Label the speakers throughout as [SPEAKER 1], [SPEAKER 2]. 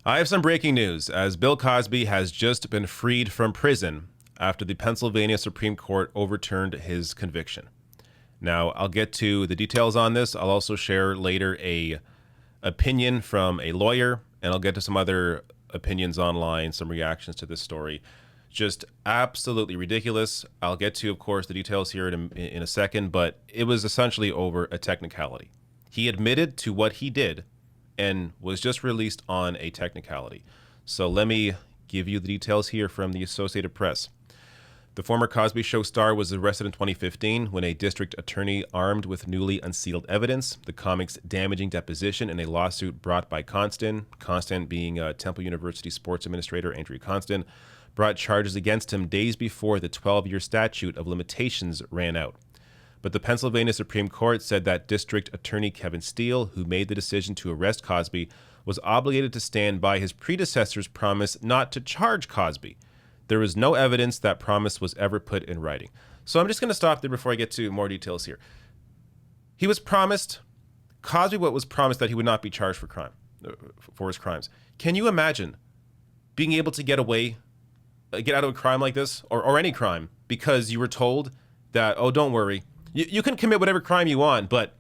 [SPEAKER 1] I have some breaking news, as Bill Cosby has just been freed from prison after the Pennsylvania Supreme Court overturned his conviction. Now, I'll get to the details on this. I'll also share later a opinion from a lawyer, and I'll get to some other opinions online, some reactions to this story. Just absolutely ridiculous. I'll get to, of course, the details here in a second, but it was essentially over a technicality. He admitted to what he did and was just released on a technicality. So let me give you the details here from the Associated Press. The former Cosby Show star was arrested in 2015 when a district attorney armed with newly unsealed evidence, the comic's damaging deposition in a lawsuit brought by Constant being Temple University sports administrator Andrew Constant, brought charges against him days before the 12-year statute of limitations ran out. But the Pennsylvania Supreme Court said that District Attorney Kevin Steele, who made the decision to arrest Cosby, was obligated to stand by his predecessor's promise not to charge Cosby. There was no evidence that promise was ever put in writing. So I'm just going to stop there before I get to more details here. He was promised, Cosby was promised that he would not be charged for his crimes. Can you imagine being able to get out of a crime like this, or any crime, because you were told that, oh, don't worry, you can commit whatever crime you want, but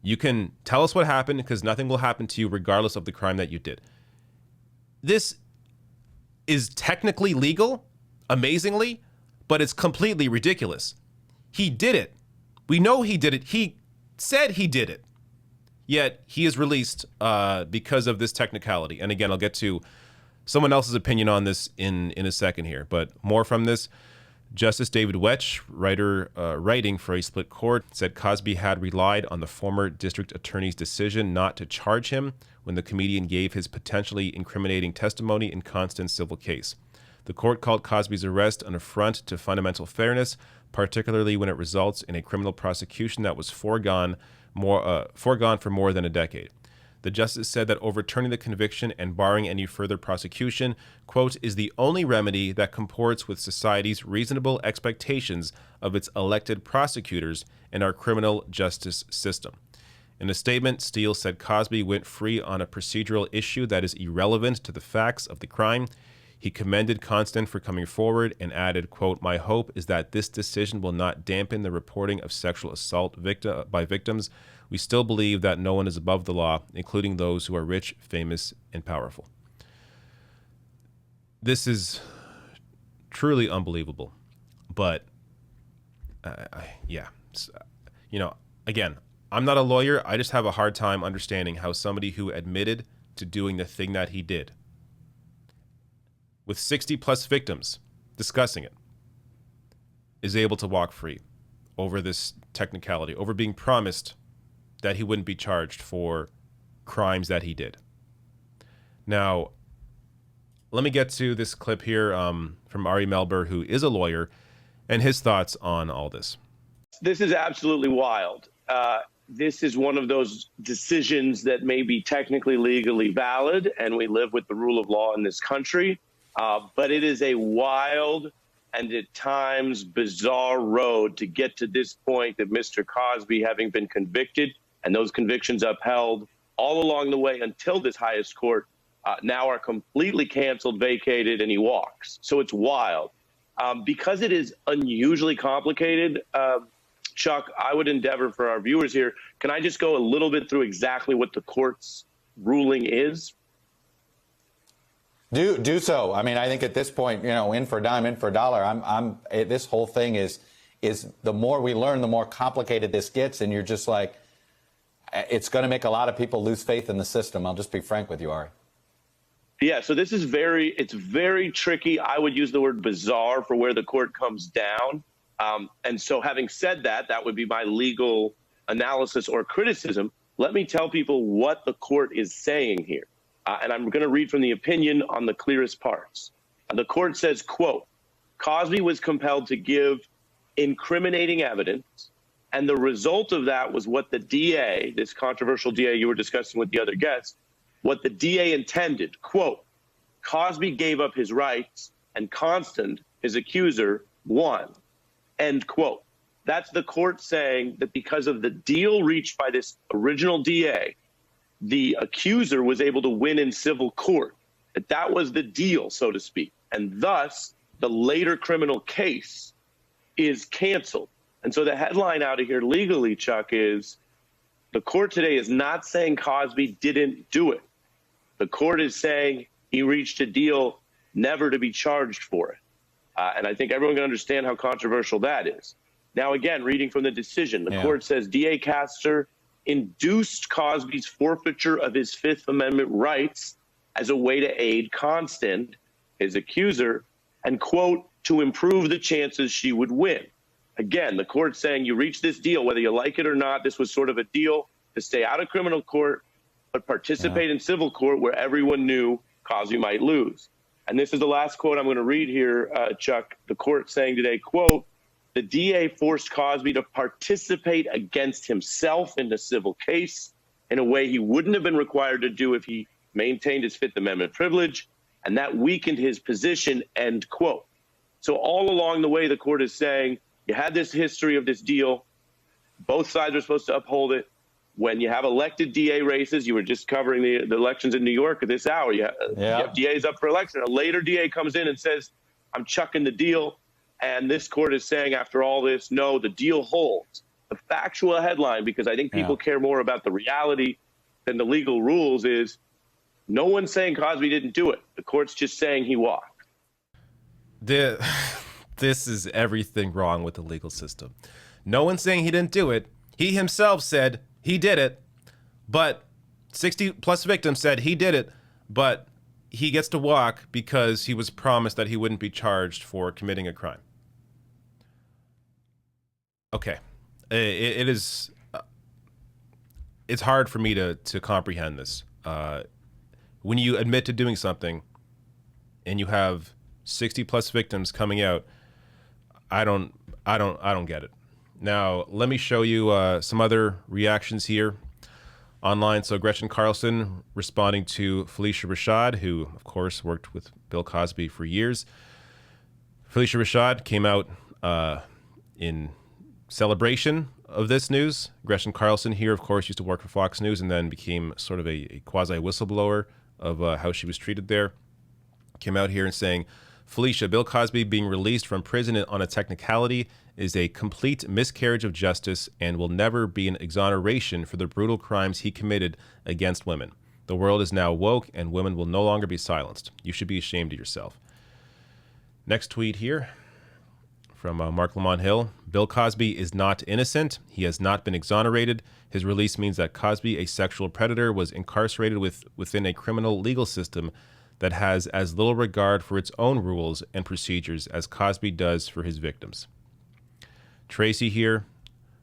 [SPEAKER 1] you can tell us what happened because nothing will happen to you regardless of the crime that you did. This is technically legal, amazingly, but it's completely ridiculous. He did it. We know he did it. He said he did it. Yet he is released because of this technicality. And again, I'll get to someone else's opinion on this in a second here, but more from this. Justice David Wetch, writing for a split court, said Cosby had relied on the former district attorney's decision not to charge him when the comedian gave his potentially incriminating testimony in Constant's civil case. The court called Cosby's arrest an affront to fundamental fairness, particularly when it results in a criminal prosecution that was foregone for more than a decade. The justice said that overturning the conviction and barring any further prosecution, quote, is the only remedy that comports with society's reasonable expectations of its elected prosecutors and our criminal justice system. In a statement, Steele said Cosby went free on a procedural issue that is irrelevant to the facts of the crime. He commended Constant for coming forward and added, quote, my hope is that this decision will not dampen the reporting of sexual assault by victims. We still believe that no one is above the law, including those who are rich, famous, and powerful. This is truly unbelievable. But, again, I'm not a lawyer. I just have a hard time understanding how somebody who admitted to doing the thing that he did, with 60 plus victims discussing it, is able to walk free over this technicality, over being promised that he wouldn't be charged for crimes that he did. Now, let me get to this clip here from Ari Melber, who is a lawyer, and his thoughts on all this.
[SPEAKER 2] This is absolutely wild. This is one of those decisions that may be technically legally valid, and we live with the rule of law in this country. But it is a wild and at times bizarre road to get to this point that Mr. Cosby, having been convicted and those convictions upheld all along the way until this highest court, now are completely canceled, vacated, and he walks. So it's wild. Because it is unusually complicated, Chuck, I would endeavor for our viewers here, can I just go a little bit through exactly what the court's ruling is?
[SPEAKER 3] Do so. I mean, I think at this point, in for a dime, in for a dollar. This whole thing is the more we learn, the more complicated this gets, and you're just like, it's going to make a lot of people lose faith in the system. I'll just be frank with you, Ari.
[SPEAKER 2] Yeah, so this is it's very tricky. I would use the word bizarre for where the court comes down. And so having said that, that would be my legal analysis or criticism. Let me tell people what the court is saying here. And I'm going to read from the opinion on the clearest parts. The court says, quote, Cosby was compelled to give incriminating evidence, and the result of that was what the DA, this controversial DA you were discussing with the other guests, what the DA intended. Quote, Cosby gave up his rights and Constant, his accuser, won. End quote. That's the court saying that because of the deal reached by this original DA, the accuser was able to win in civil court. That was the deal, so to speak. And thus, the later criminal case is canceled. And so the headline out of here legally, Chuck, is the court today is not saying Cosby didn't do it. The court is saying he reached a deal never to be charged for it. And I think everyone can understand how controversial that is. Now, again, reading from the decision, the court says D.A. Castor induced Cosby's forfeiture of his Fifth Amendment rights as a way to aid Constant, his accuser, and, quote, to improve the chances she would win. Again, the court saying you reached this deal, whether you like it or not. This was sort of a deal to stay out of criminal court, but participate in civil court where everyone knew Cosby might lose. And this is the last quote I'm going to read here, Chuck. The court saying today, quote, the DA forced Cosby to participate against himself in the civil case in a way he wouldn't have been required to do if he maintained his Fifth Amendment privilege, and that weakened his position, end quote. So all along the way, the court is saying you had this history of this deal. Both sides are supposed to uphold it. When you have elected DA races, you were just covering the elections in New York at this hour. You have DAs up for election. A later DA comes in and says, I'm chucking the deal. And this court is saying after all this, no, the deal holds. The factual headline, because I think people care more about the reality than the legal rules, is no one's saying Cosby didn't do it. The court's just saying he walked.
[SPEAKER 1] This is everything wrong with the legal system. No one's saying he didn't do it. He himself said he did it, but 60 plus victims said he did it, but he gets to walk because he was promised that he wouldn't be charged for committing a crime. Okay. It is, it's hard for me to comprehend this. When you admit to doing something and you have 60 plus victims coming out, I don't get it. Now, let me show you some other reactions here online. So Gretchen Carlson responding to Felicia Rashad, who, of course, worked with Bill Cosby for years. Felicia Rashad came out in celebration of this news. Gretchen Carlson here, of course, used to work for Fox News and then became sort of a quasi-whistleblower of how she was treated there. Came out here and saying, Felicia, Bill Cosby being released from prison on a technicality is a complete miscarriage of justice and will never be an exoneration for the brutal crimes he committed against women. The world is now woke and women will no longer be silenced. You should be ashamed of yourself. Next tweet here from Mark Lamont Hill. Bill Cosby is not innocent. He has not been exonerated. His release means that Cosby, a sexual predator, was incarcerated within a criminal legal system that has as little regard for its own rules and procedures as Cosby does for his victims. Tracy here,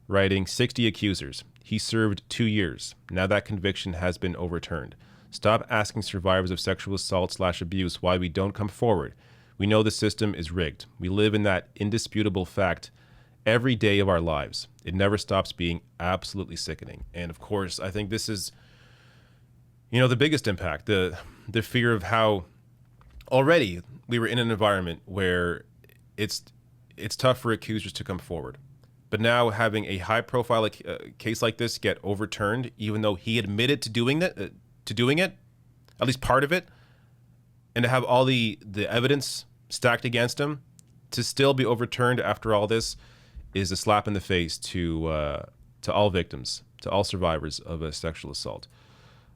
[SPEAKER 1] writing 60 accusers. He served 2 years. Now that conviction has been overturned. Stop asking survivors of sexual assault/abuse why we don't come forward. We know the system is rigged. We live in that indisputable fact every day of our lives. It never stops being absolutely sickening. And of course, I think this is, the biggest impact, the fear of how already we were in an environment where it's tough for accusers to come forward. But now having a high-profile case like this get overturned, even though he admitted to doing it, at least part of it, and to have all the evidence stacked against him, to still be overturned after all this, is a slap in the face to all victims, to all survivors of a sexual assault.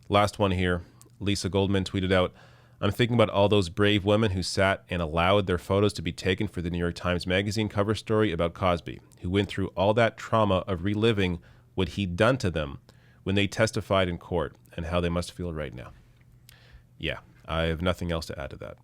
[SPEAKER 1] Last one here. Lisa Goldman tweeted out, I'm thinking about all those brave women who sat and allowed their photos to be taken for the New York Times Magazine cover story about Cosby, who went through all that trauma of reliving what he'd done to them when they testified in court, and how they must feel right now. Yeah, I have nothing else to add to that.